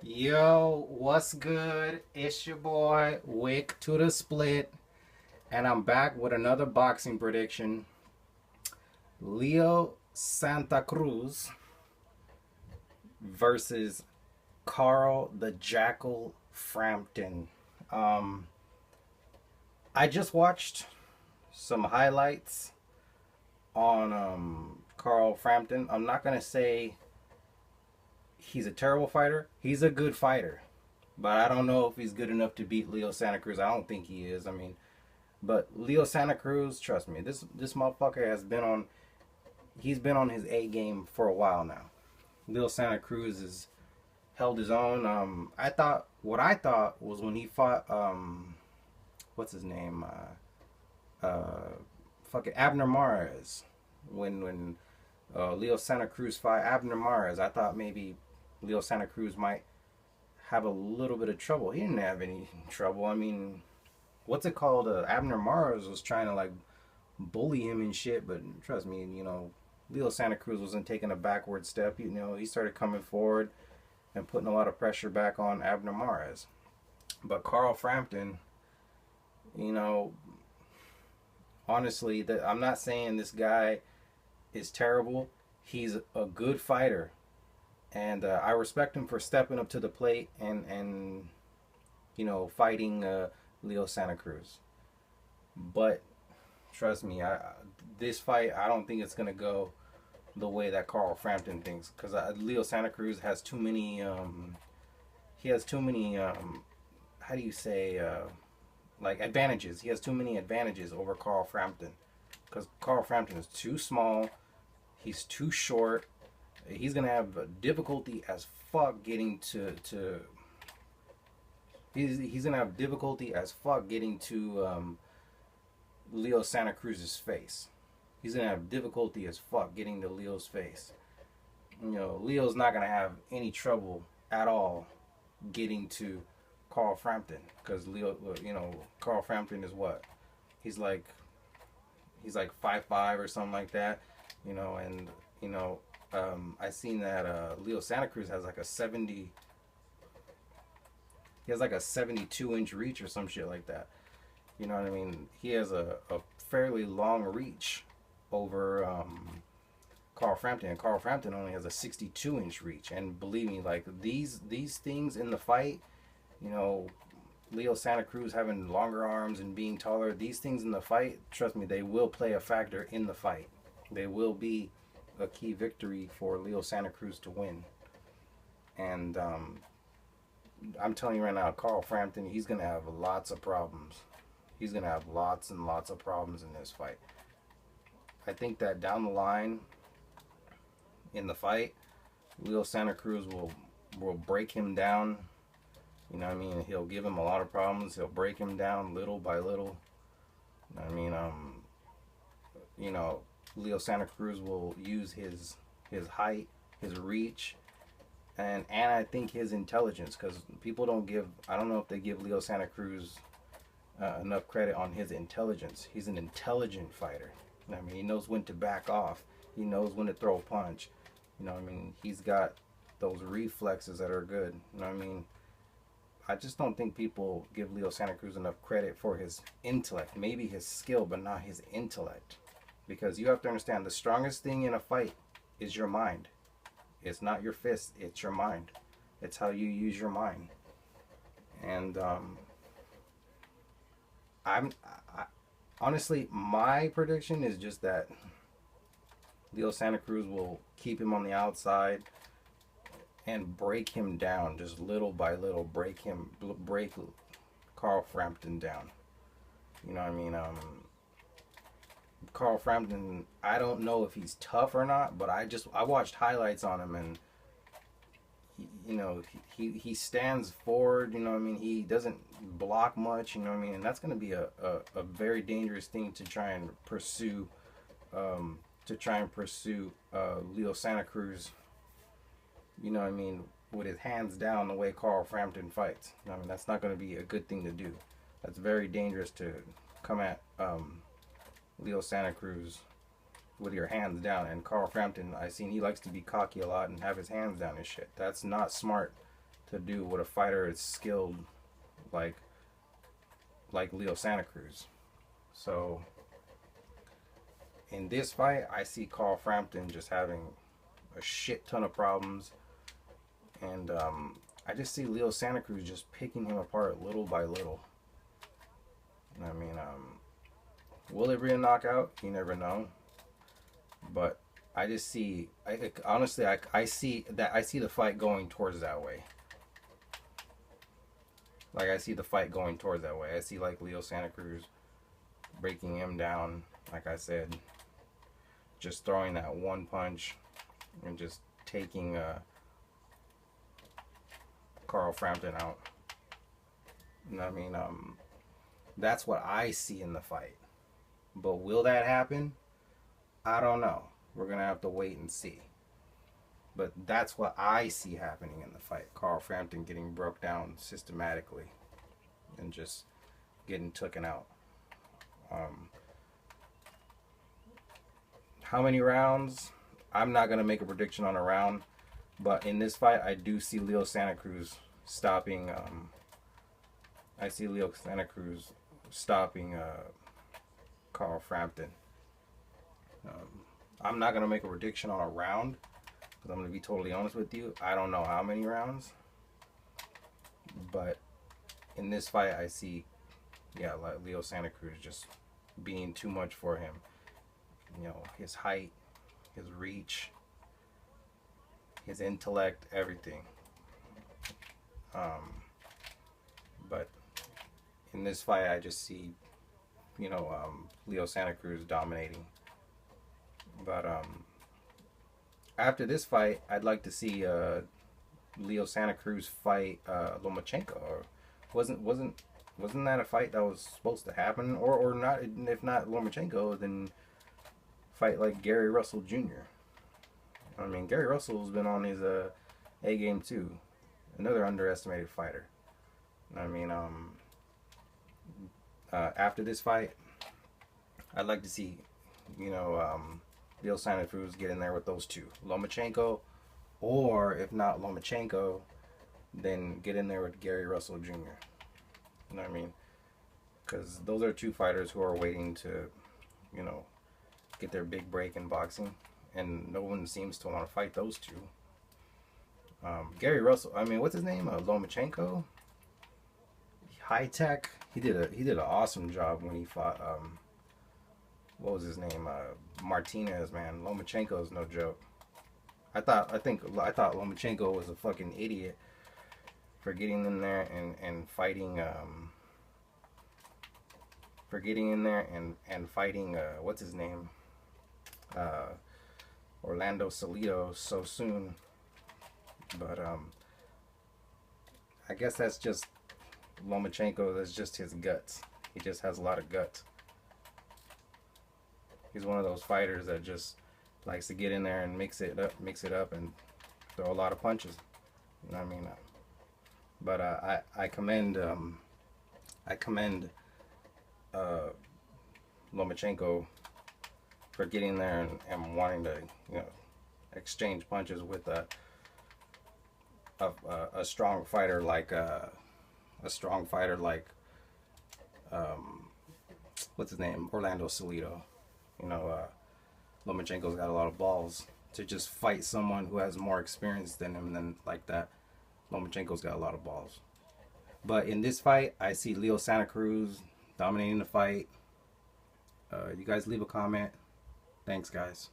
Yo, what's good? It's your boy, Wick to the Split, and I'm back with another boxing prediction. Leo Santa Cruz versus Carl the Jackal Frampton. Um, I just watched some highlights on Carl Frampton. I'm not gonna say he's a terrible fighter. He's a good fighter, but I don't know if he's good enough to beat Leo Santa Cruz. I don't think he is. I mean, but Leo Santa Cruz, trust me, this motherfucker has been on. He's been on his A game for a while now. Leo Santa Cruz has held his own. What I thought was when he fought what's his name fucking Abner Mares, when Leo Santa Cruz fought Abner Mares, I thought maybe Leo Santa Cruz might have a little bit of trouble. He didn't have any trouble. I mean, what's it called? Abner Mares was trying to like bully him and shit, but trust me, Leo Santa Cruz wasn't taking a backward step. He started coming forward and putting a lot of pressure back on Abner Mares. But Carl Frampton, you know, honestly, that I'm not saying this guy is terrible. He's a good fighter, and I respect him for stepping up to the plate and fighting Leo Santa Cruz. But trust me, this fight I don't think it's gonna go the way that Carl Frampton thinks, because Leo Santa Cruz has too many. He has too many. How do you say? Like advantages. He has too many advantages over Carl Frampton, because Carl Frampton is too small. He's too short. He's gonna have difficulty as fuck getting to. He's gonna have difficulty as fuck getting to Leo Santa Cruz's face. He's gonna have difficulty as fuck getting to Leo's face. Leo's not gonna have any trouble at all getting to Carl Frampton, because Carl Frampton is what? He's like he's like 5'5" or something like that, and I seen that Leo Santa Cruz has like a 70. He has like a 72-inch reach or some shit like that. You know what I mean? He has a fairly long reach over Carl Frampton, and Carl Frampton only has a 62-inch reach. And believe me, like these things in the fight, you know, Leo Santa Cruz having longer arms and being taller, these things in the fight, trust me, they will play a factor in the fight. They will be a key victory for Leo Santa Cruz to win. And I'm telling you right now, Carl Frampton, he's gonna have lots of problems. He's gonna have lots and lots of problems in this fight. I think that down the line in the fight, Leo Santa Cruz will break him down. You know what I mean? He'll give him a lot of problems. He'll break him down little by little. You know what I mean? Leo Santa Cruz will use his height, his reach, and I think his intelligence, because people don't give. I don't know if they give Leo Santa Cruz enough credit on his intelligence. He's an intelligent fighter. I mean, he knows when to back off. He knows when to throw a punch. He's got those reflexes that are good. You know what I mean? I just don't think people give Leo Santa Cruz enough credit for his intellect. Maybe his skill, but not his intellect. Because you have to understand, the strongest thing in a fight is your mind. It's not your fist, it's your mind. It's how you use your mind. And honestly, my prediction is just that Leo Santa Cruz will keep him on the outside and break him down, just little by little, break Carl Frampton down. You know what I mean? Carl Frampton, I don't know if he's tough or not, but I watched highlights on him, and he stands forward. You know what I mean? He doesn't block much. You know what I mean? And that's going to be a very dangerous thing to try and pursue. Leo Santa Cruz. You know what I mean? With his hands down, the way Carl Frampton fights. I mean, that's not going to be a good thing to do. That's very dangerous to come at Leo Santa Cruz with your hands down. And Carl Frampton, I seen he likes to be cocky a lot and have his hands down and shit. That's not smart. to do with a fighter is skilled like Leo Santa Cruz. So in this fight, I see Carl Frampton just having a shit ton of problems, and I just see Leo Santa Cruz just picking him apart little by little. I mean, will it be a knockout? You never know. But I just see, honestly, I see the fight going towards that way. Like, I see the fight going towards that way. I see, like, Leo Santa Cruz breaking him down, like I said, just throwing that one punch and just taking Carl Frampton out. You know what I mean? That's what I see in the fight. But will that happen? I don't know. We're going to have to wait and see. But that's what I see happening in the fight. Carl Frampton getting broke down systematically and just getting taken out. How many rounds? I'm not going to make a prediction on a round. But in this fight, I do see Leo Santa Cruz stopping. I see Leo Santa Cruz stopping Carl Frampton. I'm not going to make a prediction on a round, because I'm going to be totally honest with you. I don't know how many rounds. But in this fight, I see, yeah, like Leo Santa Cruz just being too much for him. You know, his height, his reach, his intellect, everything. But in this fight, I just see, you know, Leo Santa Cruz dominating. But after this fight, I'd like to see Leo Santa Cruz fight Lomachenko. Or wasn't that a fight that was supposed to happen? Or not? If not Lomachenko, then fight like Gary Russell Jr. I mean, Gary Russell's been on his A game too. Another underestimated fighter. I mean, after this fight, I'd like to see, you know, Leo Santa Cruz get in there with those two, Lomachenko, or if not Lomachenko, then get in there with Gary Russell Jr. You know what I mean? Because those are two fighters who are waiting to, you know, get their big break in boxing, and no one seems to want to fight those two. Gary Russell, I mean, what's his name? Lomachenko, high tech. He did an awesome job when he fought. What was his name? Martinez, man. Lomachenko is no joke. I thought Lomachenko was a fucking idiot for getting in there and fighting. For getting in there and fighting. What's his name? Orlando Salido so soon. But I guess that's just Lomachenko. That's just his guts. He just has a lot of guts. He's one of those fighters that just likes to get in there and mix it up and throw a lot of punches. You know what I mean? But I commend Lomachenko for getting there and wanting to, you know, exchange punches with a strong fighter like what's his name? Orlando Salido. You know, Lomachenko's got a lot of balls to just fight someone who has more experience than him. Than like that, Lomachenko's got a lot of balls. But in this fight, I see Leo Santa Cruz dominating the fight. You guys leave a comment. Thanks, guys.